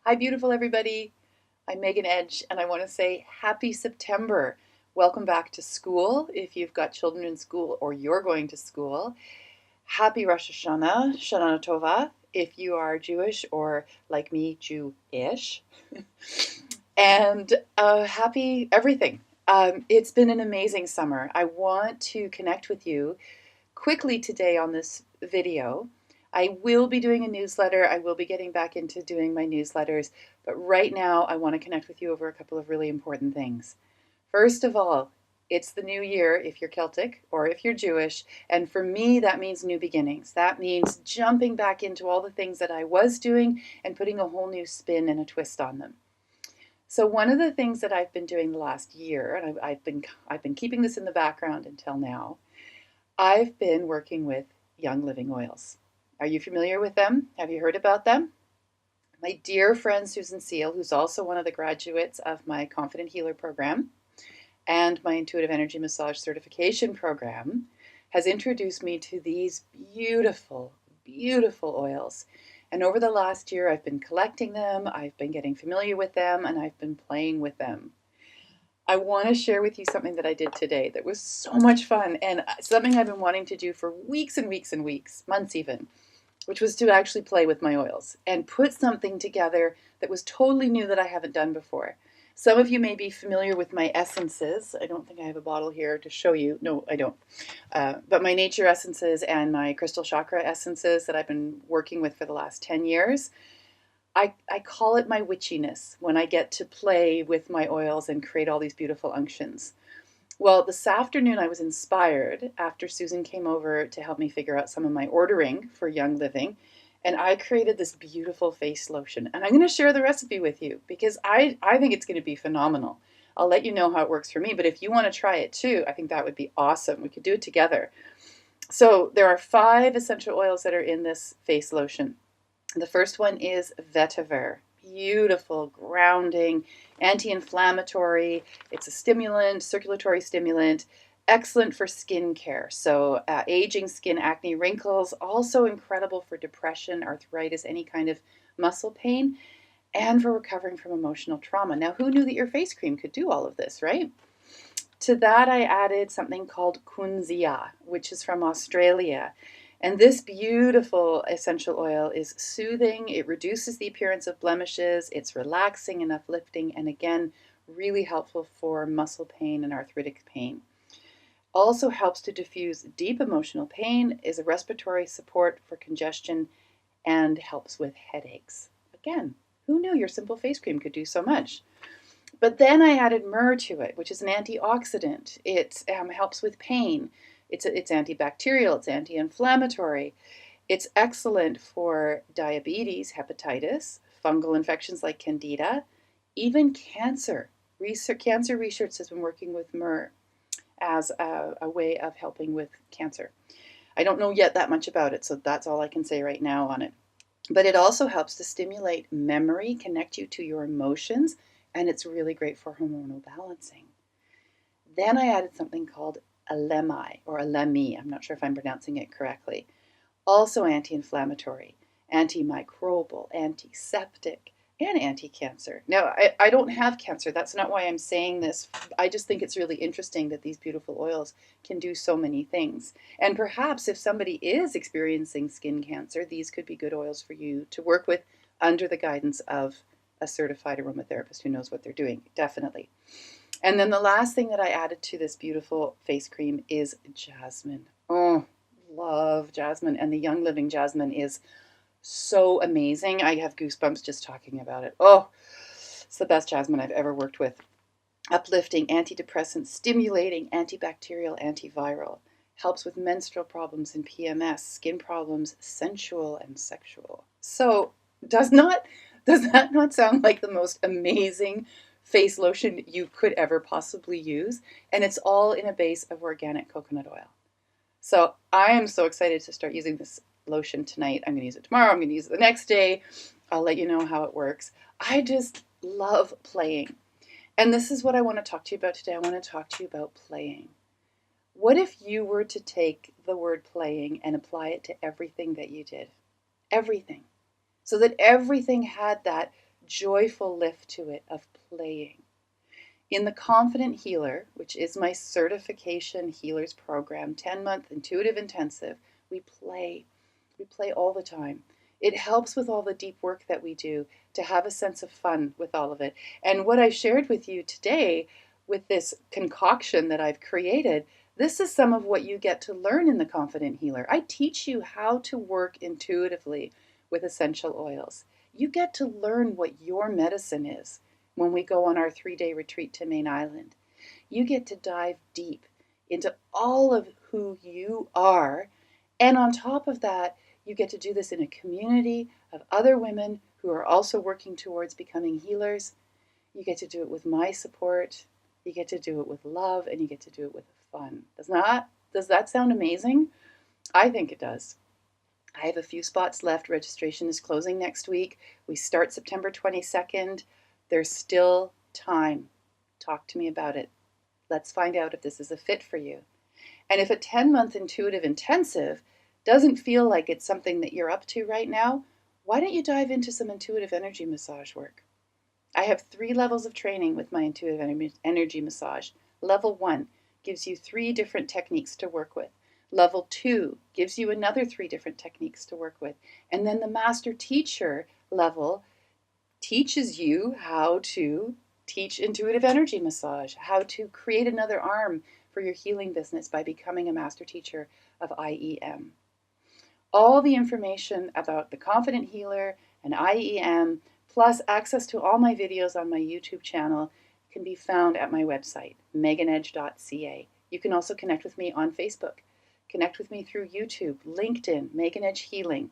Hi, beautiful everybody. I'm Megan Edge, and I want to say happy September. Welcome back to school if you've got children in school or you're going to school. Happy Rosh Hashanah, Shana Tova, if you are Jewish or like me, Jew-ish. And happy everything. It's been an amazing summer. I want to connect with you quickly today on this video. I will be doing a newsletter. I will be getting back into doing my newsletters. But right now, I want to connect with you over a couple of really important things. First of all, it's the new year if you're Celtic or if you're Jewish. And for me, that means new beginnings. That means jumping back into all the things that I was doing and putting a whole new spin and a twist on them. So one of the things that I've been doing the last year, and I've been keeping this in the background until now, I've been working with Young Living Oils. Are you familiar with them? Have you heard about them? My dear friend Susan Seal, who's also one of the graduates of my Confident Healer program and my Intuitive Energy Massage Certification program, has introduced me to these beautiful, beautiful oils. And over the last year, I've been collecting them, I've been getting familiar with them, and I've been playing with them. I want to share with you something that I did today that was so much fun and something I've been wanting to do for weeks and weeks and weeks, months even, which was to actually play with my oils and put something together that was totally new that I haven't done before. Some of you may be familiar with my essences. I don't think I have a bottle here to show you. No, I don't. But my nature essences and my crystal chakra essences that I've been working with for the last 10 years. I call it my witchiness when I get to play with my oils and create all these beautiful unctions. Well, this afternoon I was inspired after Susan came over to help me figure out some of my ordering for Young Living, and I created this beautiful face lotion. And I'm going to share the recipe with you because I think it's going to be phenomenal. I'll let you know how it works for me, but if you want to try it too, I think that would be awesome. We could do it together. So there are 5 essential oils that are in this face lotion. The first one is vetiver. Beautiful, grounding, anti-inflammatory. It's a stimulant, circulatory stimulant, excellent for skin care. So aging skin, acne, wrinkles, also incredible for depression, arthritis, any kind of muscle pain, and for recovering from emotional trauma. Now, who knew that your face cream could do all of this, right? To that, I added something called kunzia, which is from Australia. And this beautiful essential oil is soothing, it reduces the appearance of blemishes, it's relaxing and uplifting, and again, really helpful for muscle pain and arthritic pain. Also helps to diffuse deep emotional pain, is a respiratory support for congestion, and helps with headaches. Again, who knew your simple face cream could do so much? But then I added myrrh to it, which is an antioxidant. It helps with pain. It's antibacterial, it's anti-inflammatory. It's excellent for diabetes, hepatitis, fungal infections like candida, even cancer. Cancer research has been working with myrrh as a way of helping with cancer. I don't know yet that much about it, so that's all I can say right now on it. But it also helps to stimulate memory, connect you to your emotions, and it's really great for hormonal balancing. Then I added something called alemi or alemi. I'm not sure if I'm pronouncing it correctly. Also anti-inflammatory, antimicrobial, antiseptic, and anti-cancer. Now, I don't have cancer. That's not why I'm saying this. I just think it's really interesting that these beautiful oils can do so many things. And perhaps if somebody is experiencing skin cancer, these could be good oils for you to work with under the guidance of a certified aromatherapist who knows what they're doing, definitely. And then the last thing that I added to this beautiful face cream is jasmine. Oh, love jasmine. And the Young Living jasmine is so amazing. I have goosebumps just talking about it. Oh, it's the best jasmine I've ever worked with. Uplifting, antidepressant, stimulating, antibacterial, antiviral. Helps with menstrual problems and PMS, skin problems, sensual and sexual. So does that not sound like the most amazing face lotion you could ever possibly use? And it's all in a base of organic coconut oil. So I am so excited to start using this lotion tonight. I'm going to use it tomorrow. I'm going to use it the next day. I'll let you know how it works. I just love playing. And this is what I want to talk to you about today. I want to talk to you about playing. What if you were to take the word playing and apply it to everything that you did? Everything. So that everything had that joyful lift to it of playing. In the Confident Healer, which is my certification healers program, 10-month intuitive intensive, we play. We play all the time. It helps with all the deep work that we do to have a sense of fun with all of it. And what I shared with you today with this concoction that I've created, this is some of what you get to learn in the Confident Healer. I teach you how to work intuitively with essential oils. You get to learn what your medicine is when we go on our 3-day retreat to Main Island. You get to dive deep into all of who you are. And on top of that, you get to do this in a community of other women who are also working towards becoming healers. You get to do it with my support. You get to do it with love, and you get to do it with fun. Does that sound amazing? I think it does. I have a few spots left. Registration is closing next week. We start September 22nd. There's still time. Talk to me about it. Let's find out if this is a fit for you. And if a 10-month intuitive intensive doesn't feel like it's something that you're up to right now, why don't you dive into some intuitive energy massage work? I have 3 levels of training with my intuitive energy massage. Level 1 gives you 3 different techniques to work with. Level 2 gives you another 3 different techniques to work with. And then the master teacher level teaches you how to teach intuitive energy massage, how to create another arm for your healing business by becoming a master teacher of IEM. All the information about the Confident Healer and IEM, plus access to all my videos on my YouTube channel, can be found at my website, meganedge.ca. You can also connect with me on Facebook. Connect with me through YouTube, LinkedIn. Megan Edge Healing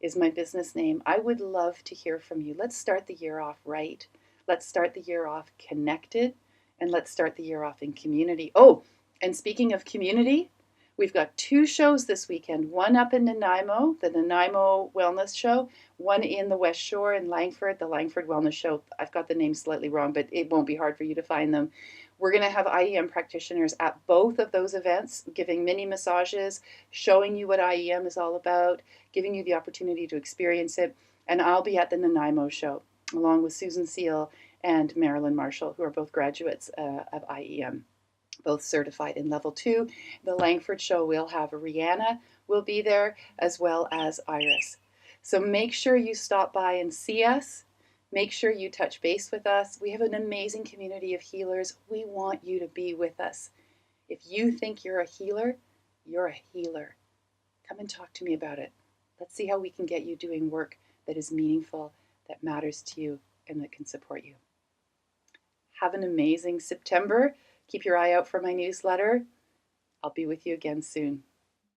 is my business name. I would love to hear from you. Let's start the year off right. Let's start the year off connected, and let's start the year off in community. Oh, and speaking of community, we've got 2 shows this weekend. One up in Nanaimo, the Nanaimo Wellness Show. One in the West Shore in Langford, the Langford Wellness Show. I've got the name slightly wrong, but it won't be hard for you to find them. We're going to have IEM practitioners at both of those events, giving mini massages, showing you what IEM is all about, giving you the opportunity to experience it. And I'll be at the Nanaimo show, along with Susan Seal and Marilyn Marshall, who are both graduates of IEM, both certified in level 2. The Langford show, we'll have Rihanna will be there, as well as Iris. So make sure you stop by and see us. Make sure you touch base with us. We have an amazing community of healers. We want you to be with us. If you think you're a healer, you're a healer. Come and talk to me about it. Let's see how we can get you doing work that is meaningful, that matters to you, and that can support you. Have an amazing September. Keep your eye out for my newsletter. I'll be with you again soon.